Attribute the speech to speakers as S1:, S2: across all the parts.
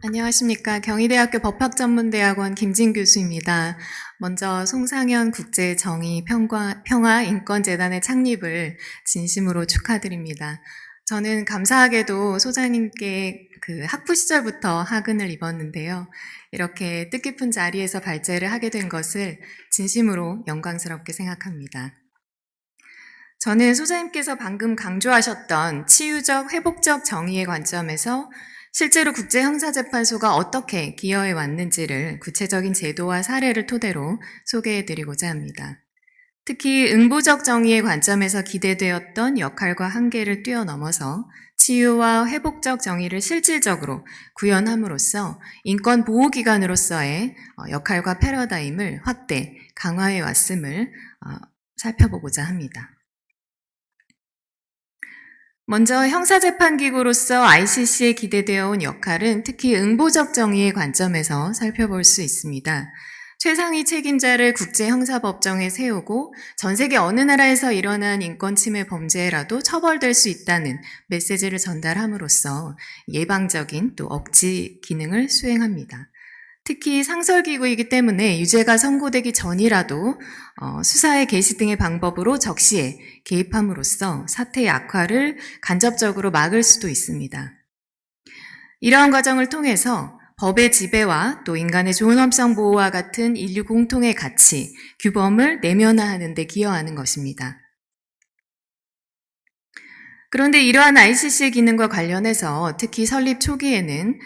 S1: 안녕하십니까. 경희대학교 법학전문대학원 김진 교수입니다. 먼저 송상현 국제정의평화인권재단의 창립을 진심으로 축하드립니다. 저는 감사하게도 소장님께 학부 시절부터 학은을 입었는데요. 이렇게 뜻깊은 자리에서 발제를 하게 된 것을 진심으로 영광스럽게 생각합니다. 저는 소장님께서 방금 강조하셨던 치유적, 회복적 정의의 관점에서 실제로 국제형사재판소가 어떻게 기여해 왔는지를 구체적인 제도와 사례를 토대로 소개해드리고자 합니다. 특히 응보적 정의의 관점에서 기대되었던 역할과 한계를 뛰어넘어서 치유와 회복적 정의를 실질적으로 구현함으로써 인권보호기관으로서의 역할과 패러다임을 확대, 강화해 왔음을 살펴보고자 합니다. 먼저 형사재판기구로서 ICC에 기대되어 온 역할은 특히 응보적 정의의 관점에서 살펴볼 수 있습니다. 최상위 책임자를 국제형사법정에 세우고 전 세계 어느 나라에서 일어난 인권침해 범죄라도 처벌될 수 있다는 메시지를 전달함으로써 예방적인 또 억지 기능을 수행합니다. 특히 상설기구이기 때문에 유죄가 선고되기 전이라도 수사의 개시 등의 방법으로 적시에 개입함으로써 사태의 악화를 간접적으로 막을 수도 있습니다. 이러한 과정을 통해서 법의 지배와 또 인간의 존엄성 보호와 같은 인류 공통의 가치, 규범을 내면화하는 데 기여하는 것입니다. 그런데 이러한 ICC의 기능과 관련해서 특히 설립 초기에는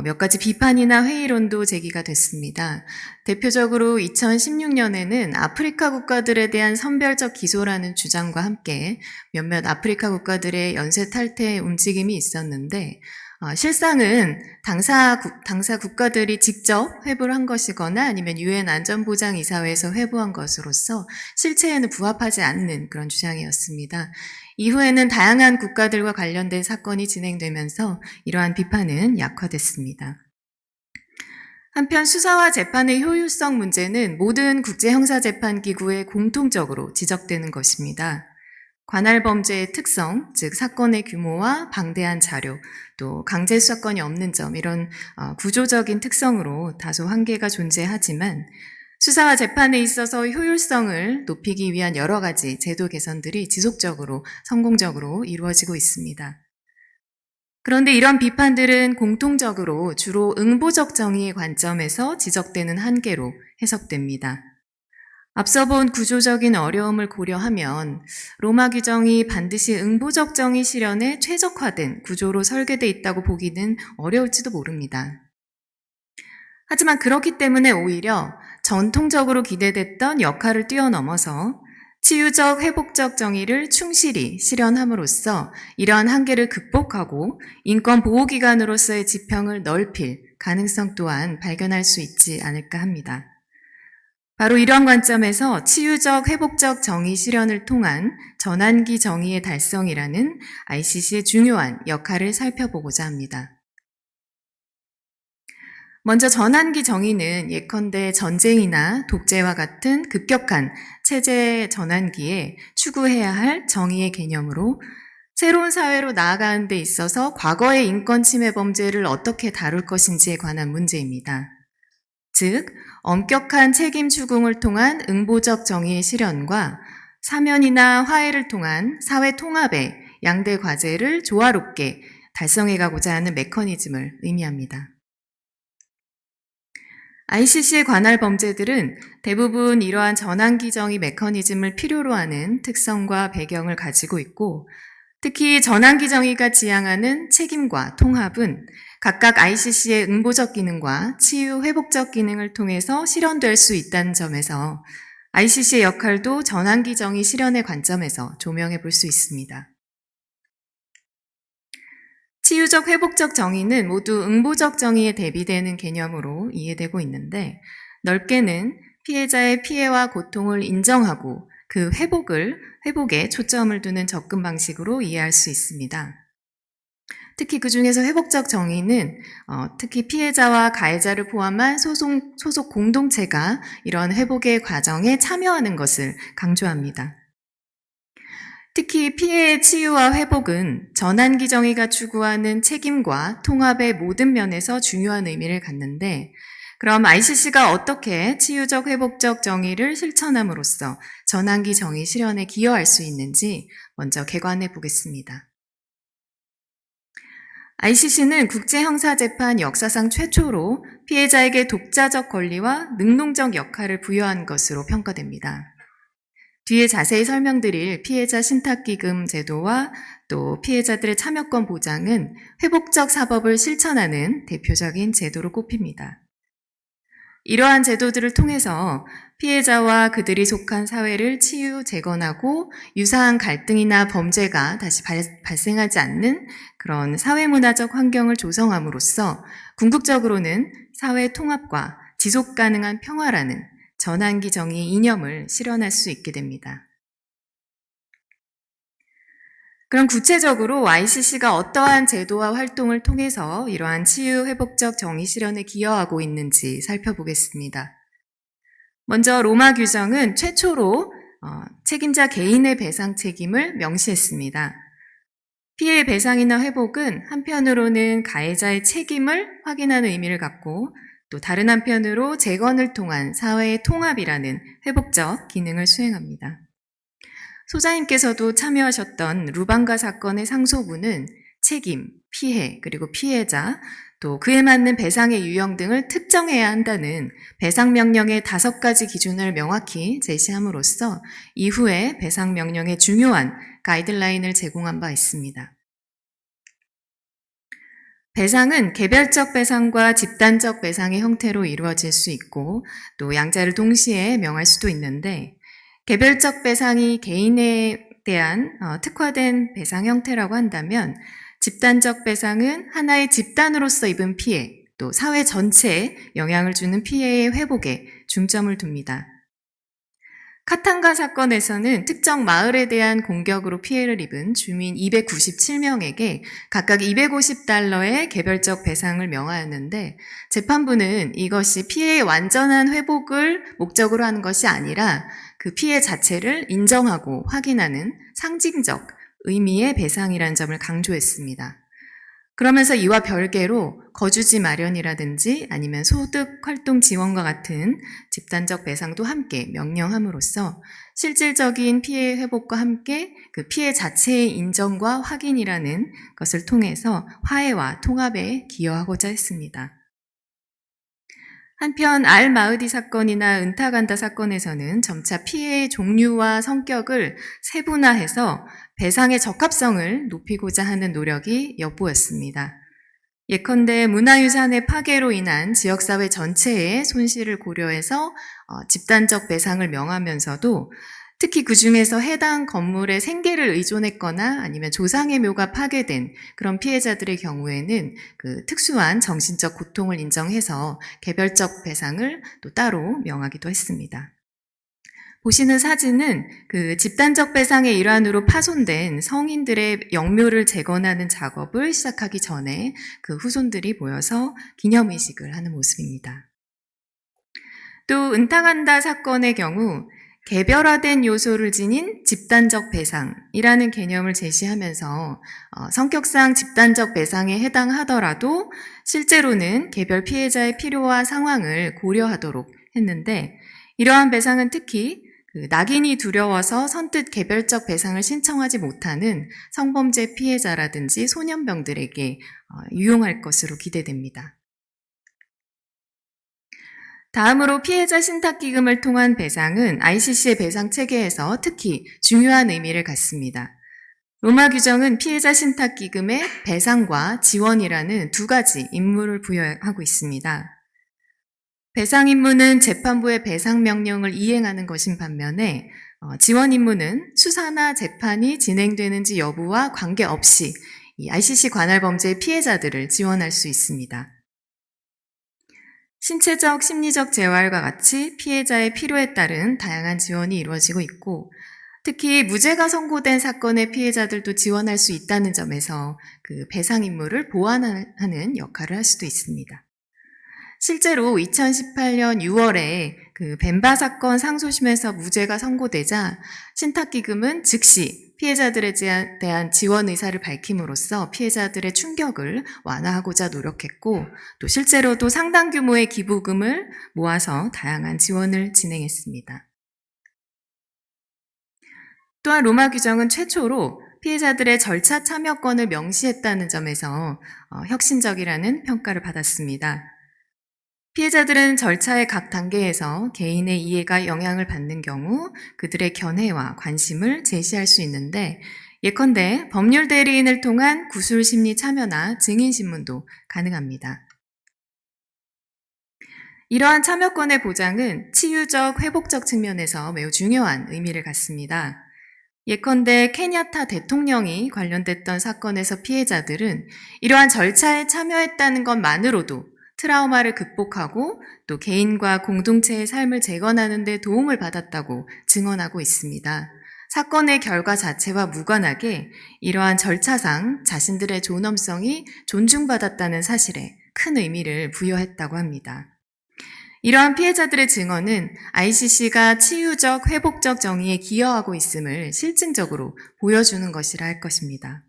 S1: 몇 가지 비판이나 회의론도 제기가 됐습니다. 대표적으로 2016년에는 아프리카 국가들에 대한 선별적 기소라는 주장과 함께 몇몇 아프리카 국가들의 연쇄 탈퇴 움직임이 있었는데 실상은 당사 국가들이 직접 회부를 한 것이거나 아니면 유엔 안전보장이사회에서 회부한 것으로서 실체에는 부합하지 않는 그런 주장이었습니다. 이후에는 다양한 국가들과 관련된 사건이 진행되면서 이러한 비판은 약화됐습니다. 한편 수사와 재판의 효율성 문제는 모든 국제형사재판기구에 공통적으로 지적되는 것입니다. 관할 범죄의 특성, 즉 사건의 규모와 방대한 자료, 또 강제 수사권이 없는 점 이런 구조적인 특성으로 다소 한계가 존재하지만 수사와 재판에 있어서 효율성을 높이기 위한 여러 가지 제도 개선들이 지속적으로 성공적으로 이루어지고 있습니다. 그런데 이런 비판들은 공통적으로 주로 응보적 정의의 관점에서 지적되는 한계로 해석됩니다. 앞서 본 구조적인 어려움을 고려하면 로마 규정이 반드시 응보적 정의 실현에 최적화된 구조로 설계되어 있다고 보기는 어려울지도 모릅니다. 하지만 그렇기 때문에 오히려 전통적으로 기대됐던 역할을 뛰어넘어서 치유적, 회복적 정의를 충실히 실현함으로써 이러한 한계를 극복하고 인권보호기관으로서의 지평을 넓힐 가능성 또한 발견할 수 있지 않을까 합니다. 바로 이런 관점에서 치유적, 회복적 정의 실현을 통한 전환기 정의의 달성이라는 ICC의 중요한 역할을 살펴보고자 합니다. 먼저 전환기 정의는 예컨대 전쟁이나 독재와 같은 급격한 체제 전환기에 추구해야 할 정의의 개념으로 새로운 사회로 나아가는 데 있어서 과거의 인권 침해 범죄를 어떻게 다룰 것인지에 관한 문제입니다. 즉, 엄격한 책임 추궁을 통한 응보적 정의의 실현과 사면이나 화해를 통한 사회 통합의 양대 과제를 조화롭게 달성해가고자 하는 메커니즘을 의미합니다. ICC의 관할 범죄들은 대부분 이러한 전환기 정의 메커니즘을 필요로 하는 특성과 배경을 가지고 있고 특히 전환기 정의가 지향하는 책임과 통합은 각각 ICC의 응보적 기능과 치유 회복적 기능을 통해서 실현될 수 있다는 점에서 ICC의 역할도 전환기 정의 실현의 관점에서 조명해 볼 수 있습니다. 치유적 회복적 정의는 모두 응보적 정의에 대비되는 개념으로 이해되고 있는데 넓게는 피해자의 피해와 고통을 인정하고 그 회복에 초점을 두는 접근 방식으로 이해할 수 있습니다. 특히 그 중에서 회복적 정의는 특히 피해자와 가해자를 포함한 소속 공동체가 이런 회복의 과정에 참여하는 것을 강조합니다. 특히 피해의 치유와 회복은 전환기 정의가 추구하는 책임과 통합의 모든 면에서 중요한 의미를 갖는데, 그럼 ICC가 어떻게 치유적 회복적 정의를 실천함으로써 전환기 정의 실현에 기여할 수 있는지 먼저 개관해 보겠습니다. ICC는 국제형사재판 역사상 최초로 피해자에게 독자적 권리와 능동적 역할을 부여한 것으로 평가됩니다. 뒤에 자세히 설명드릴 피해자 신탁기금 제도와 또 피해자들의 참여권 보장은 회복적 사법을 실천하는 대표적인 제도로 꼽힙니다. 이러한 제도들을 통해서 피해자와 그들이 속한 사회를 치유, 재건하고 유사한 갈등이나 범죄가 다시 발생하지 않는 그런 사회문화적 환경을 조성함으로써 궁극적으로는 사회 통합과 지속 가능한 평화라는 전환기 정의의 이념을 실현할 수 있게 됩니다. 그럼 구체적으로 ICC가 어떠한 제도와 활동을 통해서 이러한 치유 회복적 정의 실현에 기여하고 있는지 살펴보겠습니다. 먼저 로마 규정은 최초로 책임자 개인의 배상 책임을 명시했습니다. 피해 배상이나 회복은 한편으로는 가해자의 책임을 확인하는 의미를 갖고 또 다른 한편으로 재건을 통한 사회의 통합이라는 회복적 기능을 수행합니다. 소장님께서도 참여하셨던 루방가 사건의 상소부는 책임, 피해, 그리고 피해자, 또 그에 맞는 배상의 유형 등을 특정해야 한다는 배상명령의 5가지 기준을 명확히 제시함으로써 이후에 배상명령의 중요한 가이드라인을 제공한 바 있습니다. 배상은 개별적 배상과 집단적 배상의 형태로 이루어질 수 있고 또 양자를 동시에 명할 수도 있는데 개별적 배상이 개인에 대한 특화된 배상 형태라고 한다면 집단적 배상은 하나의 집단으로서 입은 피해 또 사회 전체에 영향을 주는 피해의 회복에 중점을 둡니다. 카탄가 사건에서는 특정 마을에 대한 공격으로 피해를 입은 주민 297명에게 각각 $250의 개별적 배상을 명하였는데 재판부는 이것이 피해의 완전한 회복을 목적으로 하는 것이 아니라 그 피해 자체를 인정하고 확인하는 상징적 의미의 배상이라는 점을 강조했습니다. 그러면서 이와 별개로 거주지 마련이라든지 아니면 소득 활동 지원과 같은 집단적 배상도 함께 명령함으로써 실질적인 피해 회복과 함께 그 피해 자체의 인정과 확인이라는 것을 통해서 화해와 통합에 기여하고자 했습니다. 한편 알-마흐디 사건이나 은타간다 사건에서는 점차 피해의 종류와 성격을 세분화해서 배상의 적합성을 높이고자 하는 노력이 엿보였습니다. 예컨대 문화유산의 파괴로 인한 지역사회 전체의 손실을 고려해서 집단적 배상을 명하면서도 특히 그 중에서 해당 건물의 생계를 의존했거나 아니면 조상의 묘가 파괴된 그런 피해자들의 경우에는 그 특수한 정신적 고통을 인정해서 개별적 배상을 또 따로 명하기도 했습니다. 보시는 사진은 그 집단적 배상의 일환으로 파손된 성인들의 영묘를 재건하는 작업을 시작하기 전에 그 후손들이 모여서 기념의식을 하는 모습입니다. 또 은타간다 사건의 경우 개별화된 요소를 지닌 집단적 배상이라는 개념을 제시하면서 성격상 집단적 배상에 해당하더라도 실제로는 개별 피해자의 필요와 상황을 고려하도록 했는데 이러한 배상은 특히 낙인이 두려워서 선뜻 개별적 배상을 신청하지 못하는 성범죄 피해자라든지 소년병들에게 유용할 것으로 기대됩니다. 다음으로 피해자 신탁기금을 통한 배상은 ICC의 배상 체계에서 특히 중요한 의미를 갖습니다. 로마 규정은 피해자 신탁기금에 배상과 지원이라는 2가지 임무를 부여하고 있습니다. 배상 임무는 재판부의 배상 명령을 이행하는 것인 반면에 지원 임무는 수사나 재판이 진행되는지 여부와 관계없이 이 ICC 관할 범죄의 피해자들을 지원할 수 있습니다. 신체적, 심리적 재활과 같이 피해자의 필요에 따른 다양한 지원이 이루어지고 있고 특히 무죄가 선고된 사건의 피해자들도 지원할 수 있다는 점에서 그 배상 임무를 보완하는 역할을 할 수도 있습니다. 실제로 2018년 6월에 그 벤바 사건 상소심에서 무죄가 선고되자 신탁기금은 즉시 피해자들에 대한 지원 의사를 밝힘으로써 피해자들의 충격을 완화하고자 노력했고, 또 실제로도 상당 규모의 기부금을 모아서 다양한 지원을 진행했습니다. 또한 로마 규정은 최초로 피해자들의 절차 참여권을 명시했다는 점에서 혁신적이라는 평가를 받았습니다. 피해자들은 절차의 각 단계에서 개인의 이해가 영향을 받는 경우 그들의 견해와 관심을 제시할 수 있는데, 예컨대 법률 대리인을 통한 구술 심리 참여나 증인 신문도 가능합니다. 이러한 참여권의 보장은 치유적, 회복적 측면에서 매우 중요한 의미를 갖습니다. 예컨대 케냐타 대통령이 관련됐던 사건에서 피해자들은 이러한 절차에 참여했다는 것만으로도 트라우마를 극복하고 또 개인과 공동체의 삶을 재건하는 데 도움을 받았다고 증언하고 있습니다. 사건의 결과 자체와 무관하게 이러한 절차상 자신들의 존엄성이 존중받았다는 사실에 큰 의미를 부여했다고 합니다. 이러한 피해자들의 증언은 ICC가 치유적, 회복적 정의에 기여하고 있음을 실증적으로 보여주는 것이라 할 것입니다.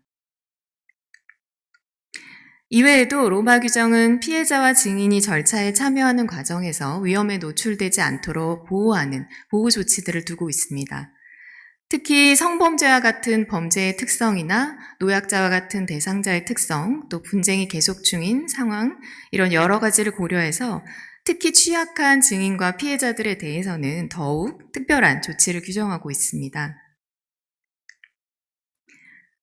S1: 이외에도 로마 규정은 피해자와 증인이 절차에 참여하는 과정에서 위험에 노출되지 않도록 보호하는 보호 조치들을 두고 있습니다. 특히 성범죄와 같은 범죄의 특성이나 노약자와 같은 대상자의 특성, 또 분쟁이 계속 중인 상황, 이런 여러 가지를 고려해서 특히 취약한 증인과 피해자들에 대해서는 더욱 특별한 조치를 규정하고 있습니다.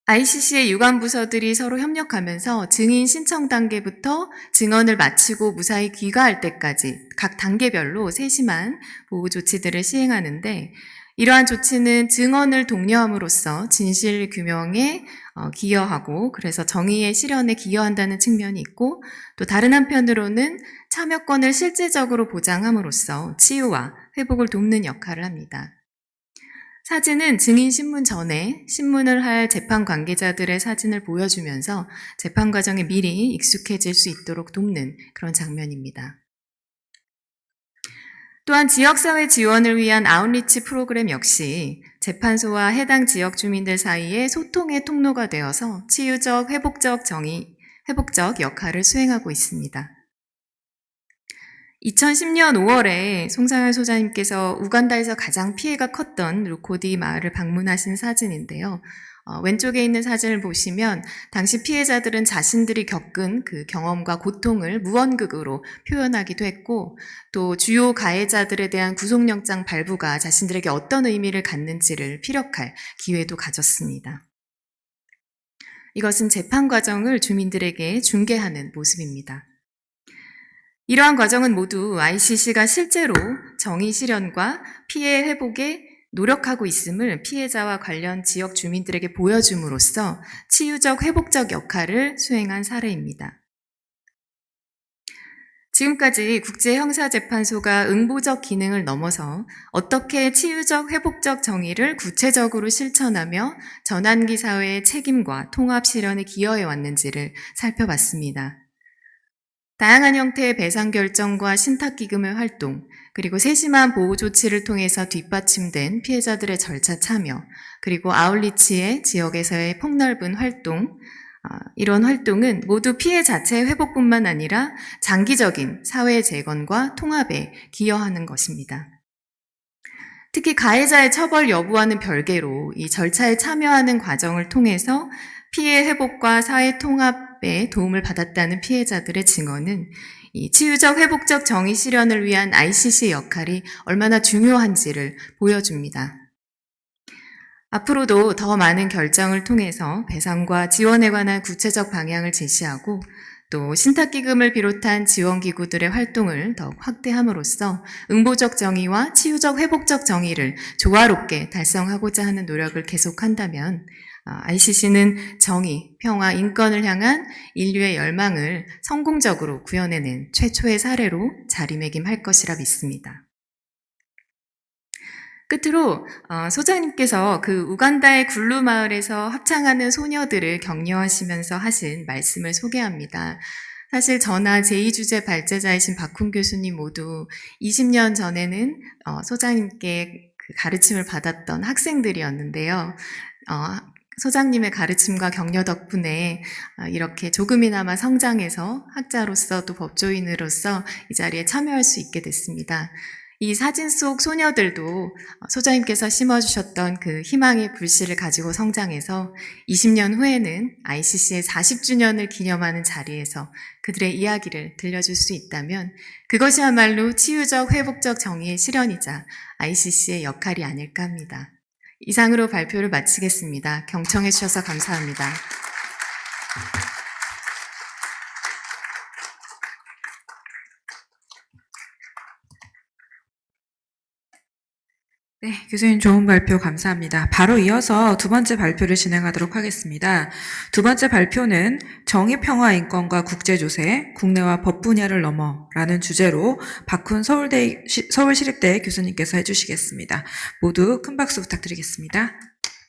S1: ICC의 유관부서들이 서로 협력하면서 증인 신청 단계부터 증언을 마치고 무사히 귀가할 때까지 각 단계별로 세심한 보호 조치들을 시행하는데, 이러한 조치는 증언을 독려함으로써 진실 규명에 기여하고 그래서 정의의 실현에 기여한다는 측면이 있고, 또 다른 한편으로는 참여권을 실질적으로 보장함으로써 치유와 회복을 돕는 역할을 합니다. 사진은 증인 신문 전에 신문을 할 재판 관계자들의 사진을 보여주면서 재판 과정에 미리 익숙해질 수 있도록 돕는 그런 장면입니다. 또한 지역사회 지원을 위한 아웃리치 프로그램 역시 재판소와 해당 지역 주민들 사이에 소통의 통로가 되어서 치유적, 회복적 역할을 수행하고 있습니다. 2010년 5월에 송상현 소장님께서 우간다에서 가장 피해가 컸던 루코디 마을을 방문하신 사진인데요. 왼쪽에 있는 사진을 보시면 당시 피해자들은 자신들이 겪은 그 경험과 고통을 무언극으로 표현하기도 했고, 또 주요 가해자들에 대한 구속영장 발부가 자신들에게 어떤 의미를 갖는지를 피력할 기회도 가졌습니다. 이것은 재판 과정을 주민들에게 중계하는 모습입니다. 이러한 과정은 모두 ICC가 실제로 정의 실현과 피해 회복에 노력하고 있음을 피해자와 관련 지역 주민들에게 보여줌으로써 치유적, 회복적 역할을 수행한 사례입니다. 지금까지 국제형사재판소가 응보적 기능을 넘어서 어떻게 치유적, 회복적 정의를 구체적으로 실천하며 전환기 사회의 책임과 통합 실현에 기여해 왔는지를 살펴봤습니다. 다양한 형태의 배상 결정과 신탁기금의 활동, 그리고 세심한 보호 조치를 통해서 뒷받침된 피해자들의 절차 참여, 그리고 아웃리치의 지역에서의 폭넓은 활동, 이런 활동은 모두 피해 자체의 회복뿐만 아니라 장기적인 사회 재건과 통합에 기여하는 것입니다. 특히 가해자의 처벌 여부와는 별개로 이 절차에 참여하는 과정을 통해서 피해 회복과 사회 통합에 도움을 받았다는 피해자들의 증언은 이 치유적 회복적 정의 실현을 위한 ICC의 역할이 얼마나 중요한지를 보여줍니다. 앞으로도 더 많은 결정을 통해서 배상과 지원에 관한 구체적 방향을 제시하고 또 신탁기금을 비롯한 지원기구들의 활동을 더욱 확대함으로써 응보적 정의와 치유적 회복적 정의를 조화롭게 달성하고자 하는 노력을 계속한다면 ICC는 정의, 평화, 인권을 향한 인류의 열망을 성공적으로 구현해낸 최초의 사례로 자리매김할 것이라 믿습니다. 끝으로 소장님께서 그 우간다의 굴루 마을에서 합창하는 소녀들을 격려하시면서 하신 말씀을 소개합니다. 사실 저나 제2주제 발제자이신 박훈 교수님 모두 20년 전에는 소장님께 그 가르침을 받았던 학생들이었는데요. 소장님의 가르침과 격려 덕분에 이렇게 조금이나마 성장해서 학자로서 또 법조인으로서 이 자리에 참여할 수 있게 됐습니다. 이 사진 속 소녀들도 소장님께서 심어주셨던 그 희망의 불씨를 가지고 성장해서 20년 후에는 ICC의 40주년을 기념하는 자리에서 그들의 이야기를 들려줄 수 있다면 그것이야말로 치유적 회복적 정의의 실현이자 ICC의 역할이 아닐까 합니다. 이상으로 발표를 마치겠습니다. 경청해 주셔서 감사합니다.
S2: 네, 교수님 좋은 발표 감사합니다. 바로 이어서 두 번째 발표를 진행하도록 하겠습니다. 두 번째 발표는 정의평화인권과 국제조세, 국내와 법 분야를 넘어라는 주제로 박훈 서울시립대 교수님께서 해주시겠습니다. 모두 큰 박수 부탁드리겠습니다.